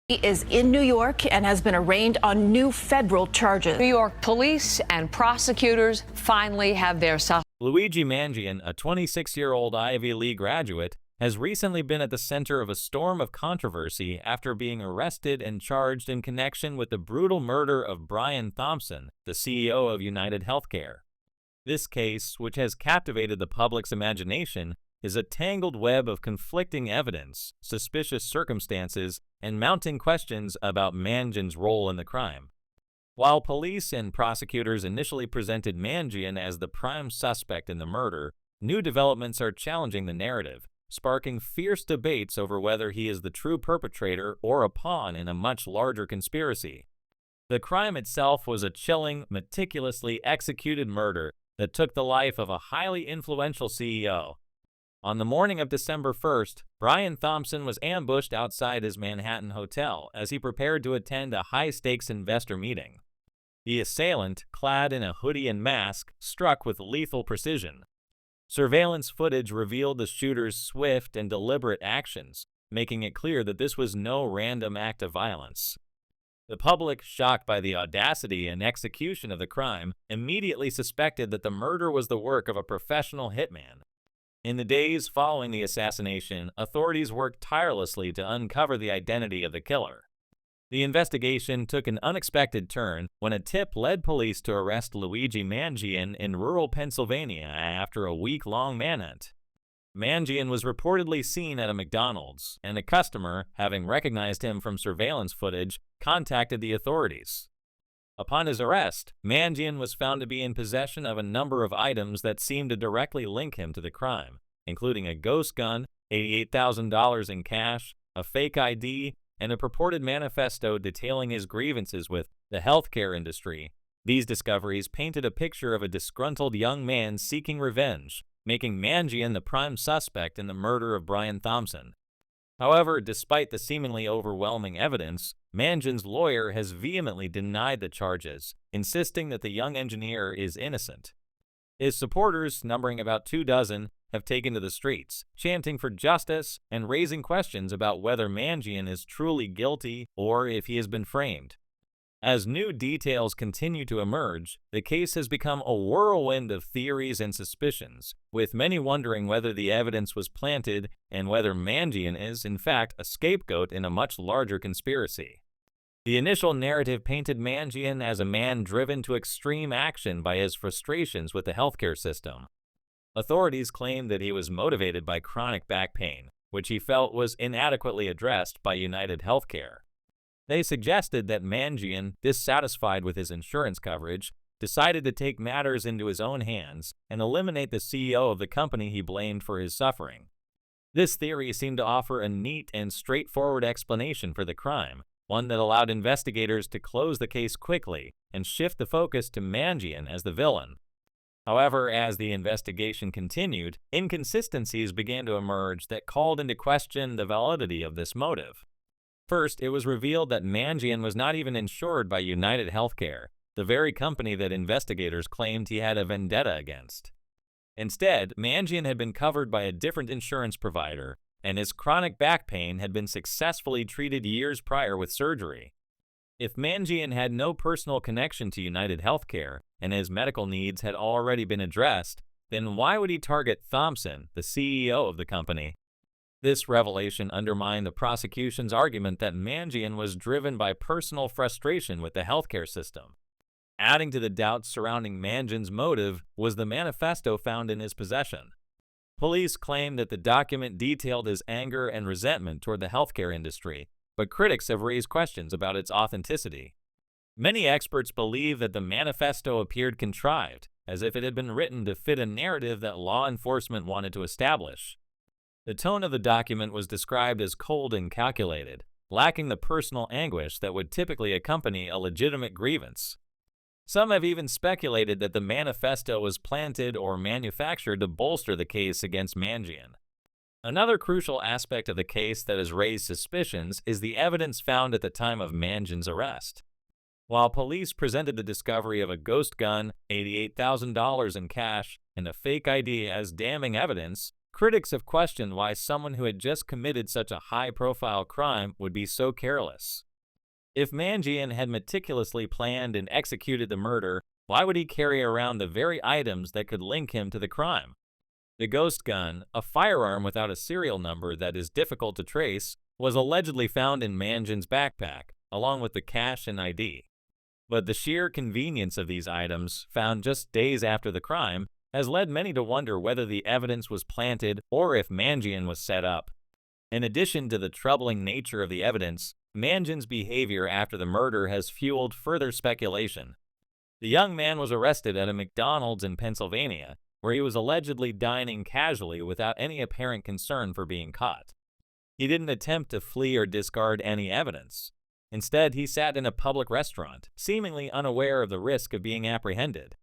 He is in New York and has been arraigned on new federal charges. New York police and prosecutors finally have their suspect. Luigi Mangione, a 26-year-old Ivy League graduate, has recently been at the center of a storm of controversy after being arrested and charged in connection with the brutal murder of Brian Thompson, the CEO of United Healthcare. This case, which has captivated the public's imagination, is a tangled web of conflicting evidence, suspicious circumstances, and mounting questions about Mangione's role in the crime. While police and prosecutors initially presented Mangione as the prime suspect in the murder, new developments are challenging the narrative, sparking fierce debates over whether he is the true perpetrator or a pawn in a much larger conspiracy. The crime itself was a chilling, meticulously executed murder that took the life of a highly influential CEO. On the morning of December 1st, Brian Thompson was ambushed outside his Manhattan hotel as he prepared to attend a high-stakes investor meeting. The assailant, clad in a hoodie and mask, struck with lethal precision. Surveillance footage revealed the shooter's swift and deliberate actions, making it clear that this was no random act of violence. The public, shocked by the audacity and execution of the crime, immediately suspected that the murder was the work of a professional hitman. In the days following the assassination, authorities worked tirelessly to uncover the identity of the killer. The investigation took an unexpected turn when a tip led police to arrest Luigi Mangione in rural Pennsylvania after a week-long manhunt. Mangione was reportedly seen at a McDonald's, and a customer, having recognized him from surveillance footage, contacted the authorities. Upon his arrest, Mangione was found to be in possession of a number of items that seemed to directly link him to the crime, including a ghost gun, $88,000 in cash, a fake ID, and a purported manifesto detailing his grievances with the healthcare industry. These discoveries painted a picture of a disgruntled young man seeking revenge, making Mangione the prime suspect in the murder of Brian Thompson. However, despite the seemingly overwhelming evidence, Mangione's lawyer has vehemently denied the charges, insisting that the young engineer is innocent. His supporters, numbering about 24, have taken to the streets, chanting for justice and raising questions about whether Mangione is truly guilty or if he has been framed. As new details continue to emerge, the case has become a whirlwind of theories and suspicions, with many wondering whether the evidence was planted and whether Mangione is, in fact, a scapegoat in a much larger conspiracy. The initial narrative painted Mangione as a man driven to extreme action by his frustrations with the healthcare system. Authorities claimed that he was motivated by chronic back pain, which he felt was inadequately addressed by United Healthcare. They suggested that Mangione, dissatisfied with his insurance coverage, decided to take matters into his own hands and eliminate the CEO of the company he blamed for his suffering. This theory seemed to offer a neat and straightforward explanation for the crime, one that allowed investigators to close the case quickly and shift the focus to Mangione as the villain. However, as the investigation continued, inconsistencies began to emerge that called into question the validity of this motive. First, it was revealed that Mangione was not even insured by United Healthcare, the very company that investigators claimed he had a vendetta against. Instead, Mangione had been covered by a different insurance provider, and his chronic back pain had been successfully treated years prior with surgery. If Mangione had no personal connection to United Healthcare, and his medical needs had already been addressed, then why would he target Thompson, the CEO of the company? This revelation undermined the prosecution's argument that Mangione was driven by personal frustration with the healthcare system. Adding to the doubts surrounding Mangione's motive was the manifesto found in his possession. Police claimed that the document detailed his anger and resentment toward the healthcare industry, but critics have raised questions about its authenticity. Many experts believe that the manifesto appeared contrived, as if it had been written to fit a narrative that law enforcement wanted to establish. The tone of the document was described as cold and calculated, lacking the personal anguish that would typically accompany a legitimate grievance. Some have even speculated that the manifesto was planted or manufactured to bolster the case against Mangione. Another crucial aspect of the case that has raised suspicions is the evidence found at the time of Mangione's arrest. While police presented the discovery of a ghost gun, $88,000 in cash, and a fake ID as damning evidence, Critics have questioned why someone who had just committed such a high-profile crime would be so careless. If Mangione had meticulously planned and executed the murder, why would he carry around the very items that could link him to the crime? The ghost gun, a firearm without a serial number that is difficult to trace, was allegedly found in Mangione's backpack, along with the cash and ID. But the sheer convenience of these items, found just days after the crime, has led many to wonder whether the evidence was planted or if Mangione was set up. In addition to the troubling nature of the evidence, Mangione's behavior after the murder has fueled further speculation. The young man was arrested at a McDonald's in Pennsylvania, where he was allegedly dining casually without any apparent concern for being caught. He didn't attempt to flee or discard any evidence. Instead, he sat in a public restaurant, seemingly unaware of the risk of being apprehended.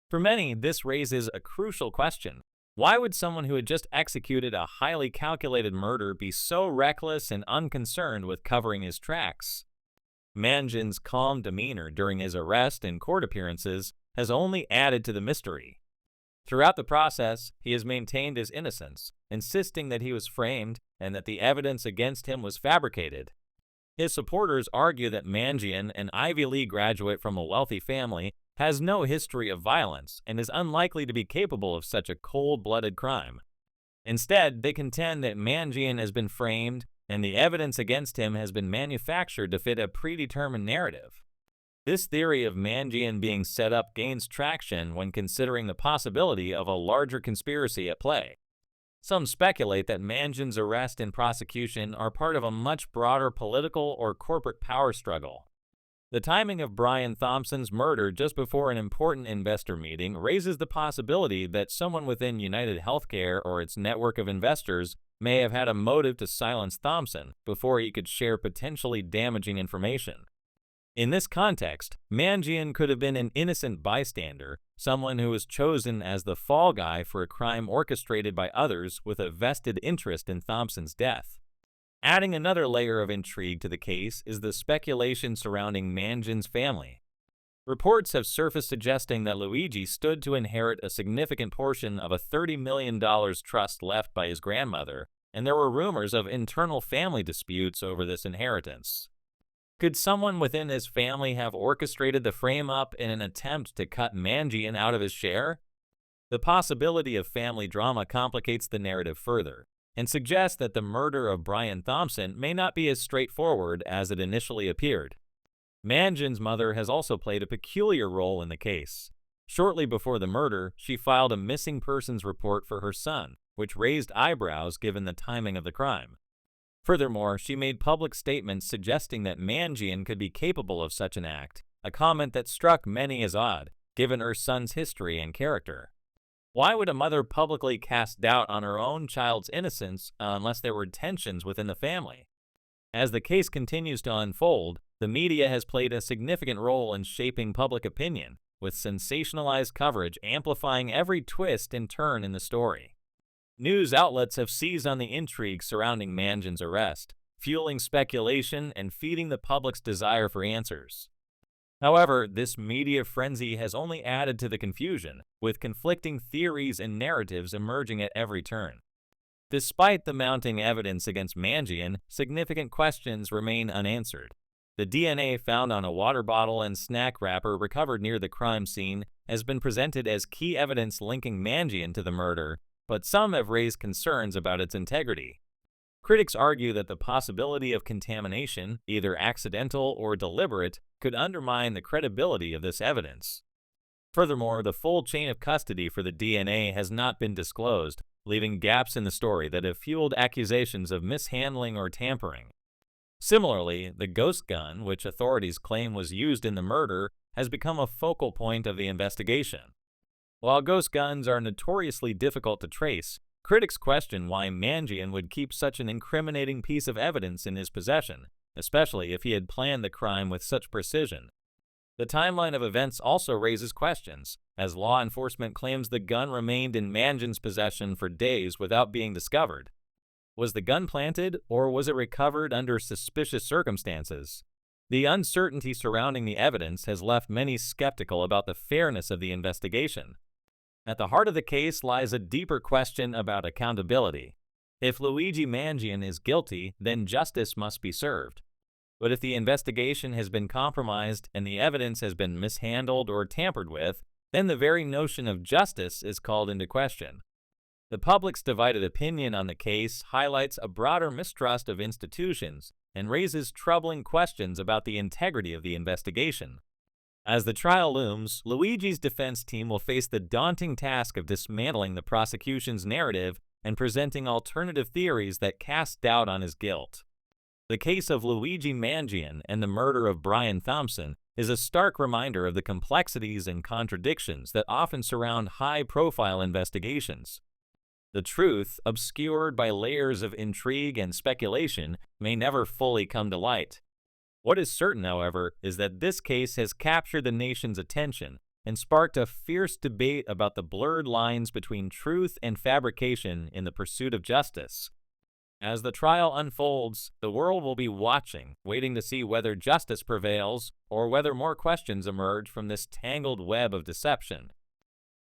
For many, this raises a crucial question. Why would someone who had just executed a highly calculated murder be so reckless and unconcerned with covering his tracks? Mangione's calm demeanor during his arrest and court appearances has only added to the mystery. Throughout the process, he has maintained his innocence, insisting that he was framed and that the evidence against him was fabricated. His supporters argue that Mangione, an Ivy League graduate from a wealthy family, has no history of violence and is unlikely to be capable of such a cold-blooded crime. Instead, they contend that Mangione has been framed and the evidence against him has been manufactured to fit a predetermined narrative. This theory of Mangione being set up gains traction when considering the possibility of a larger conspiracy at play. Some speculate that Mangione's arrest and prosecution are part of a much broader political or corporate power struggle. The timing of Brian Thompson's murder just before an important investor meeting raises the possibility that someone within United Healthcare or its network of investors may have had a motive to silence Thompson before he could share potentially damaging information. In this context, Mangione could have been an innocent bystander, someone who was chosen as the fall guy for a crime orchestrated by others with a vested interest in Thompson's death. Adding another layer of intrigue to the case is the speculation surrounding Mangione's family. Reports have surfaced suggesting that Luigi stood to inherit a significant portion of a $30 million trust left by his grandmother, and there were rumors of internal family disputes over this inheritance. Could someone within his family have orchestrated the frame-up in an attempt to cut Mangione out of his share? The possibility of family drama complicates the narrative further, and suggests that the murder of Brian Thompson may not be as straightforward as it initially appeared. Mangione's mother has also played a peculiar role in the case. Shortly before the murder, she filed a missing persons report for her son, which raised eyebrows given the timing of the crime. Furthermore, she made public statements suggesting that Mangione could be capable of such an act, a comment that struck many as odd, given her son's history and character. Why would a mother publicly cast doubt on her own child's innocence unless there were tensions within the family? As the case continues to unfold, the media has played a significant role in shaping public opinion, with sensationalized coverage amplifying every twist and turn in the story. News outlets have seized on the intrigue surrounding Mangione's arrest, fueling speculation and feeding the public's desire for answers. However, this media frenzy has only added to the confusion, with conflicting theories and narratives emerging at every turn. Despite the mounting evidence against Mangione, significant questions remain unanswered. The DNA found on a water bottle and snack wrapper recovered near the crime scene has been presented as key evidence linking Mangione to the murder, but some have raised concerns about its integrity. Critics argue that the possibility of contamination, either accidental or deliberate, could undermine the credibility of this evidence. Furthermore, the full chain of custody for the DNA has not been disclosed, leaving gaps in the story that have fueled accusations of mishandling or tampering. Similarly, the ghost gun, which authorities claim was used in the murder, has become a focal point of the investigation. While ghost guns are notoriously difficult to trace, critics question why Mangione would keep such an incriminating piece of evidence in his possession, especially if he had planned the crime with such precision. The timeline of events also raises questions, as law enforcement claims the gun remained in Mangione's possession for days without being discovered. Was the gun planted, or was it recovered under suspicious circumstances? The uncertainty surrounding the evidence has left many skeptical about the fairness of the investigation. At the heart of the case lies a deeper question about accountability. If Luigi Mangione is guilty, then justice must be served. But if the investigation has been compromised and the evidence has been mishandled or tampered with, then the very notion of justice is called into question. The public's divided opinion on the case highlights a broader mistrust of institutions and raises troubling questions about the integrity of the investigation. As the trial looms, Luigi's defense team will face the daunting task of dismantling the prosecution's narrative and presenting alternative theories that cast doubt on his guilt. The case of Luigi Mangione and the murder of Brian Thompson is a stark reminder of the complexities and contradictions that often surround high-profile investigations. The truth, obscured by layers of intrigue and speculation, may never fully come to light. What is certain, however, is that this case has captured the nation's attention and sparked a fierce debate about the blurred lines between truth and fabrication in the pursuit of justice. As the trial unfolds, the world will be watching, waiting to see whether justice prevails or whether more questions emerge from this tangled web of deception.